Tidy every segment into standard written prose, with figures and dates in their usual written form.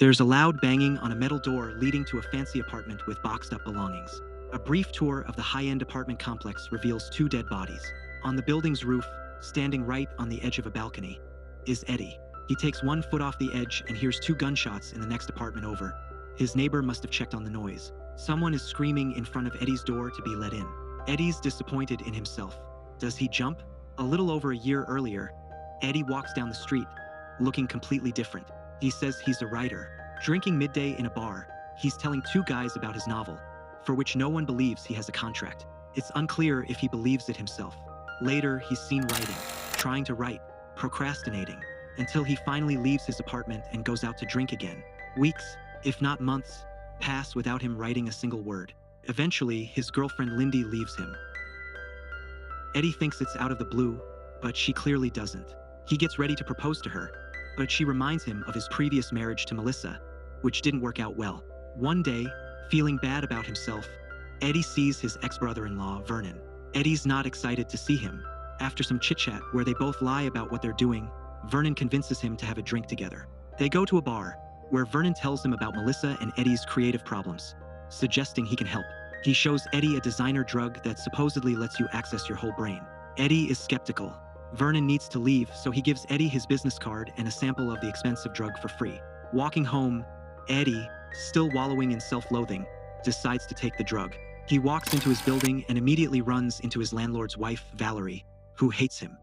There's a loud banging on a metal door leading to a fancy apartment with boxed-up belongings. A brief tour of the high-end apartment complex reveals two dead bodies. On the building's roof, standing right on the edge of a balcony, is Eddie. He takes 1 foot off the edge and hears 2 gunshots in the next apartment over. His neighbor must have checked on the noise. Someone is screaming in front of Eddie's door to be let in. Eddie's disappointed in himself. Does he jump? A little over a year earlier, Eddie walks down the street, looking completely different. He says he's a writer. Drinking midday in a bar, he's telling 2 guys about his novel, for which no one believes he has a contract. It's unclear if he believes it himself. Later, he's seen writing, trying to write, procrastinating, until he finally leaves his apartment and goes out to drink again. Weeks, if not months, pass without him writing a single word. Eventually, his girlfriend Lindy leaves him. Eddie thinks it's out of the blue, but she clearly doesn't. He gets ready to propose to her, but she reminds him of his previous marriage to Melissa, which didn't work out well. One day, feeling bad about himself, Eddie sees his ex-brother-in-law, Vernon. Eddie's not excited to see him. After some chit-chat where they both lie about what they're doing, Vernon convinces him to have a drink together. They go to a bar, where Vernon tells him about Melissa and Eddie's creative problems, suggesting he can help. He shows Eddie a designer drug that supposedly lets you access your whole brain. Eddie is skeptical. Vernon needs to leave, so he gives Eddie his business card and a sample of the expensive drug for free. Walking home, Eddie, still wallowing in self-loathing, decides to take the drug. He walks into his building and immediately runs into his landlord's wife, Valerie, who hates him.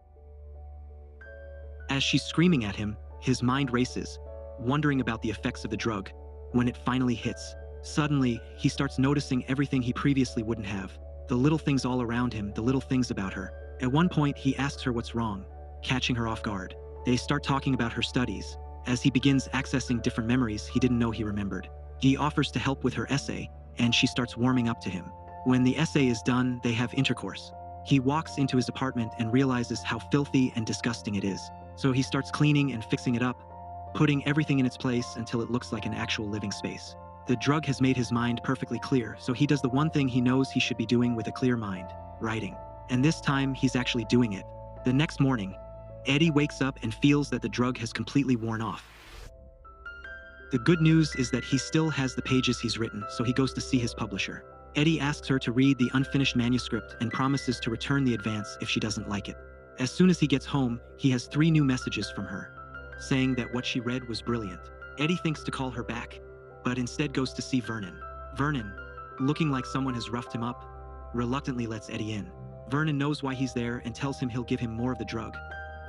As she's screaming at him, his mind races, wondering about the effects of the drug. When it finally hits, suddenly, he starts noticing everything he previously wouldn't have. The little things all around him, the little things about her. At one point, he asks her what's wrong, catching her off guard. They start talking about her studies, as he begins accessing different memories he didn't know he remembered. He offers to help with her essay, and she starts warming up to him. When the essay is done, they have intercourse. He walks into his apartment and realizes how filthy and disgusting it is. So he starts cleaning and fixing it up, putting everything in its place until it looks like an actual living space. The drug has made his mind perfectly clear, so he does the one thing he knows he should be doing with a clear mind: writing. And this time, he's actually doing it. The next morning, Eddie wakes up and feels that the drug has completely worn off. The good news is that he still has the pages he's written, so he goes to see his publisher. Eddie asks her to read the unfinished manuscript and promises to return the advance if she doesn't like it. As soon as he gets home, he has 3 new messages from her, saying that what she read was brilliant. Eddie thinks to call her back, but instead goes to see Vernon. Vernon, looking like someone has roughed him up, reluctantly lets Eddie in. Vernon knows why he's there and tells him he'll give him more of the drug,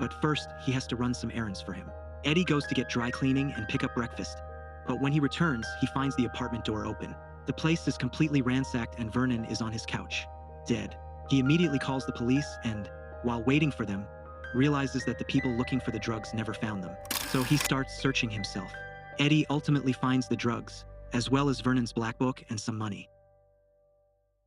but first he has to run some errands for him. Eddie goes to get dry cleaning and pick up breakfast, but when he returns, he finds the apartment door open. The place is completely ransacked and Vernon is on his couch, dead. He immediately calls the police and, while waiting for them, realizes that the people looking for the drugs never found them. So he starts searching himself. Eddie ultimately finds the drugs, as well as Vernon's black book and some money.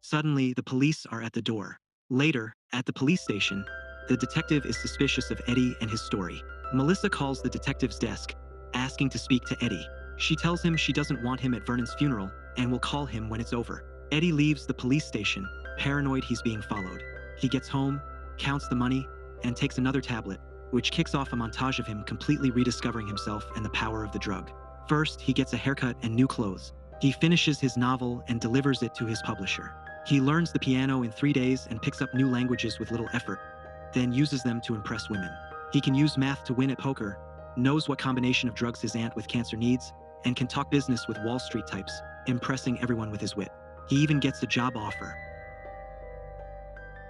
Suddenly, the police are at the door. Later, at the police station, the detective is suspicious of Eddie and his story. Melissa calls the detective's desk, asking to speak to Eddie. She tells him she doesn't want him at Vernon's funeral and will call him when it's over. Eddie leaves the police station, paranoid he's being followed. He gets home, counts the money, and takes another tablet, which kicks off a montage of him completely rediscovering himself and the power of the drug. First, he gets a haircut and new clothes. He finishes his novel and delivers it to his publisher. He learns the piano in 3 days and picks up new languages with little effort, then uses them to impress women. He can use math to win at poker, knows what combination of drugs his aunt with cancer needs, and can talk business with Wall Street types, impressing everyone with his wit. He even gets a job offer.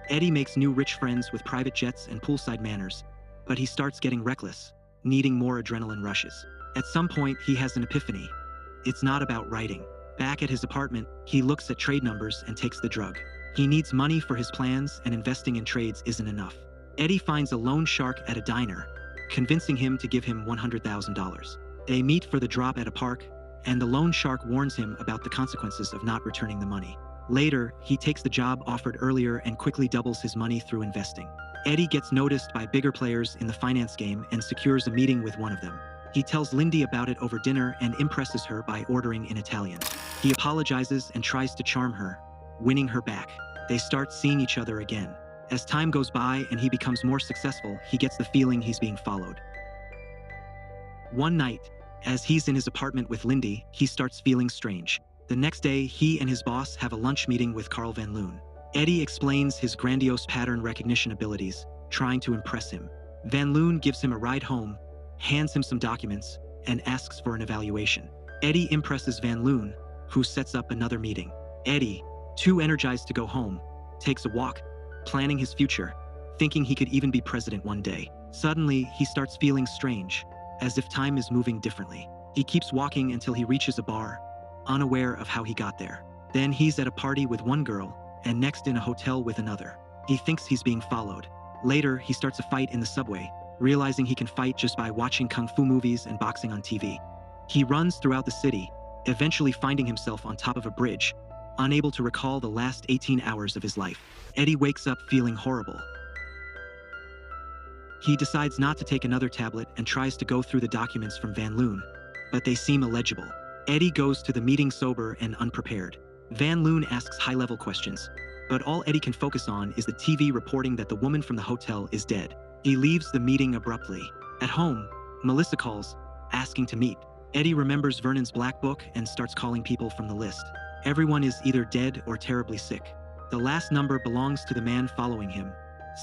Eddie makes new rich friends with private jets and poolside manners, but he starts getting reckless, needing more adrenaline rushes. At some point, he has an epiphany. It's not about writing. Back at his apartment, he looks at trade numbers and takes the drug. He needs money for his plans, and investing in trades isn't enough. Eddie finds a loan shark at a diner, convincing him to give him $100,000. They meet for the drop at a park, and the loan shark warns him about the consequences of not returning the money. Later, he takes the job offered earlier and quickly doubles his money through investing. Eddie gets noticed by bigger players in the finance game and secures a meeting with one of them. He tells Lindy about it over dinner and impresses her by ordering in Italian. He apologizes and tries to charm her, winning her back. They start seeing each other again. As time goes by and he becomes more successful, he gets the feeling he's being followed. One night, As he's in his apartment with Lindy, he starts feeling strange. The next day, he and his boss have a lunch meeting with Carl Van Loon. Eddie explains his grandiose pattern recognition abilities, trying to impress him. Van Loon gives him a ride home, hands him some documents, and asks for an evaluation. Eddie impresses Van Loon, who sets up another meeting. Eddie, too energized to go home, takes a walk, planning his future, thinking he could even be president one day. Suddenly, he starts feeling strange, as if time is moving differently. He keeps walking until he reaches a bar, unaware of how he got there. Then he's at a party with one girl, and next in a hotel with another. He thinks he's being followed. Later, he starts a fight in the subway, realizing he can fight just by watching kung fu movies and boxing on TV. He runs throughout the city, eventually finding himself on top of a bridge, unable to recall the last 18 hours of his life. Eddie wakes up feeling horrible. He decides not to take another tablet and tries to go through the documents from Van Loon, but they seem illegible. Eddie goes to the meeting sober and unprepared. Van Loon asks high-level questions, but all Eddie can focus on is the TV reporting that the woman from the hotel is dead. He leaves the meeting abruptly. At home, Melissa calls, asking to meet. Eddie remembers Vernon's black book and starts calling people from the list. Everyone is either dead or terribly sick. The last number belongs to the man following him,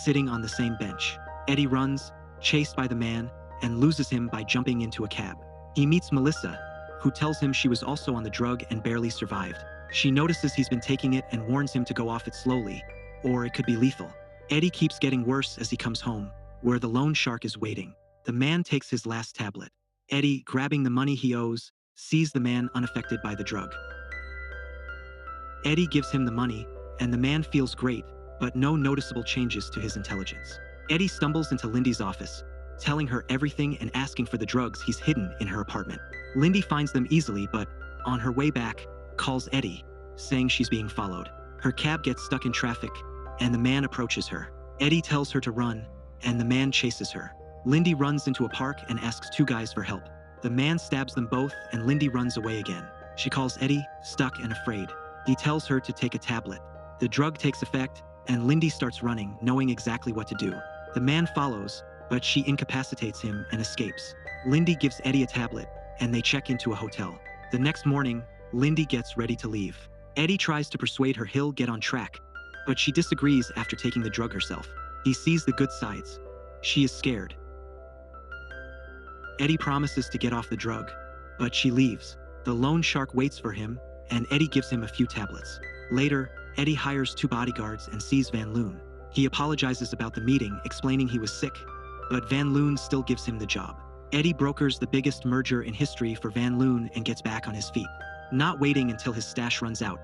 sitting on the same bench. Eddie runs, chased by the man, and loses him by jumping into a cab. He meets Melissa, who tells him she was also on the drug and barely survived. She notices he's been taking it and warns him to go off it slowly, or it could be lethal. Eddie keeps getting worse as he comes home, where the loan shark is waiting. The man takes his last tablet. Eddie, grabbing the money he owes, sees the man unaffected by the drug. Eddie gives him the money, and the man feels great, but no noticeable changes to his intelligence. Eddie stumbles into Lindy's office, telling her everything and asking for the drugs he's hidden in her apartment. Lindy finds them easily, but on her way back, calls Eddie, saying she's being followed. Her cab gets stuck in traffic, and the man approaches her. Eddie tells her to run, and the man chases her. Lindy runs into a park and asks two guys for help. The man stabs them both, and Lindy runs away again. She calls Eddie, stuck and afraid. He tells her to take a tablet. The drug takes effect, and Lindy starts running, knowing exactly what to do. The man follows, but she incapacitates him and escapes. Lindy gives Eddie a tablet, and they check into a hotel. The next morning, Lindy gets ready to leave. Eddie tries to persuade her he'll get on track, but she disagrees after taking the drug herself. He sees the good sides. She is scared. Eddie promises to get off the drug, but she leaves. The loan shark waits for him, and Eddie gives him a few tablets. Later, Eddie hires two bodyguards and sees Van Loon. He apologizes about the meeting, explaining he was sick, but Van Loon still gives him the job. Eddie brokers the biggest merger in history for Van Loon and gets back on his feet. Not waiting until his stash runs out,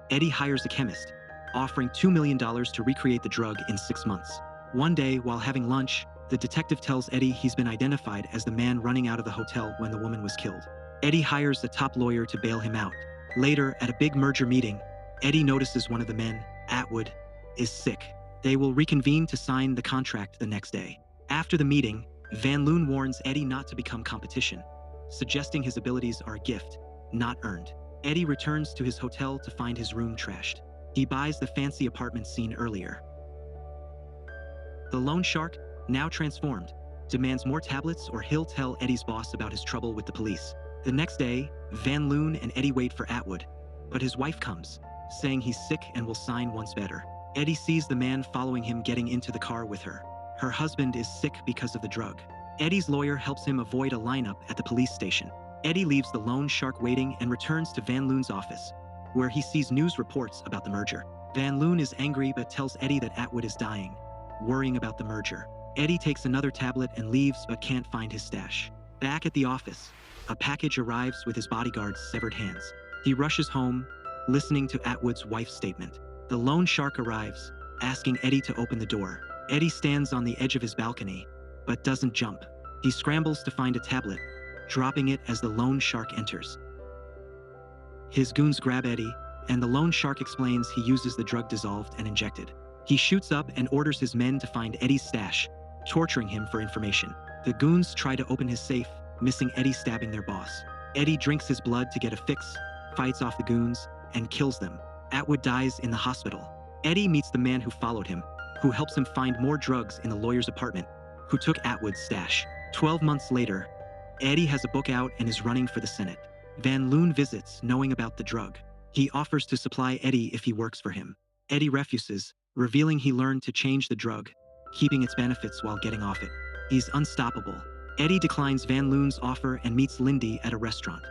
Eddie hires a chemist, offering $2 million to recreate the drug in 6 months. One day, while having lunch, the detective tells Eddie he's been identified as the man running out of the hotel when the woman was killed. Eddie hires the top lawyer to bail him out. Later, at a big merger meeting, Eddie notices one of the men, Atwood, is sick. They will reconvene to sign the contract the next day. After the meeting, Van Loon warns Eddie not to become competition, suggesting his abilities are a gift, not earned. Eddie returns to his hotel to find his room trashed. He buys the fancy apartment seen earlier. The loan shark, now transformed, demands more tablets or he'll tell Eddie's boss about his trouble with the police. The next day, Van Loon and Eddie wait for Atwood, but his wife comes, saying he's sick and will sign once better. Eddie sees the man following him getting into the car with her. Her husband is sick because of the drug. Eddie's lawyer helps him avoid a lineup at the police station. Eddie leaves the loan shark waiting and returns to Van Loon's office, where he sees news reports about the merger. Van Loon is angry but tells Eddie that Atwood is dying, worrying about the merger. Eddie takes another tablet and leaves but can't find his stash. Back at the office, a package arrives with his bodyguard's severed hands. He rushes home, listening to Atwood's wife's statement. The loan shark arrives, asking Eddie to open the door. Eddie stands on the edge of his balcony, but doesn't jump. He scrambles to find a tablet, dropping it as the loan shark enters. His goons grab Eddie, and the loan shark explains he uses the drug dissolved and injected. He shoots up and orders his men to find Eddie's stash, torturing him for information. The goons try to open his safe, missing Eddie stabbing their boss. Eddie drinks his blood to get a fix, fights off the goons, and kills them. Atwood dies in the hospital. Eddie meets the man who followed him, who helps him find more drugs in the lawyer's apartment, who took Atwood's stash. 12 months later, Eddie has a book out and is running for the Senate. Van Loon visits, knowing about the drug. He offers to supply Eddie if he works for him. Eddie refuses, revealing he learned to change the drug, keeping its benefits while getting off it. He's unstoppable. Eddie declines Van Loon's offer and meets Lindy at a restaurant.